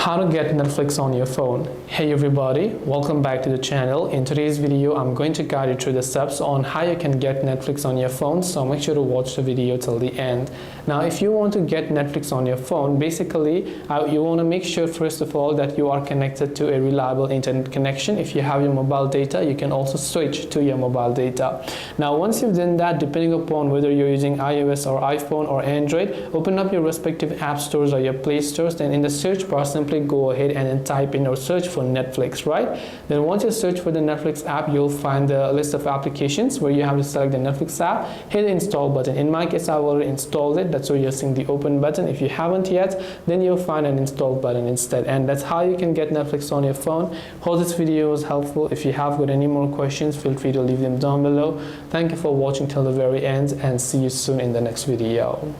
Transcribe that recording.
How to get Netflix on your phone. Hey everybody, welcome back to the channel. In today's video, I'm going to guide you through the steps on how you can get Netflix on your phone, so make sure to watch the video till the end. Now, if you want to get Netflix on your phone, basically, you want to make sure first of all that you are connected to a reliable internet connection. If you have your mobile data, you can also switch to your mobile data. Now, once you've done that, depending upon whether you're using iOS or iPhone or Android, open up your respective app stores or your Play stores, then in the search bar, simply go ahead and then type in or search for Netflix, right? Then once you search for the Netflix app, you'll find the list of applications where you have to select the Netflix app, hit the install button. In my case, I've already installed it. That's why you're seeing the open button. If you haven't yet, then you'll find an install button instead. And that's how you can get Netflix on your phone. Hope this video was helpful. If you have got any more questions, feel free to leave them down below. Thank you for watching till the very end, and see you soon in the next video.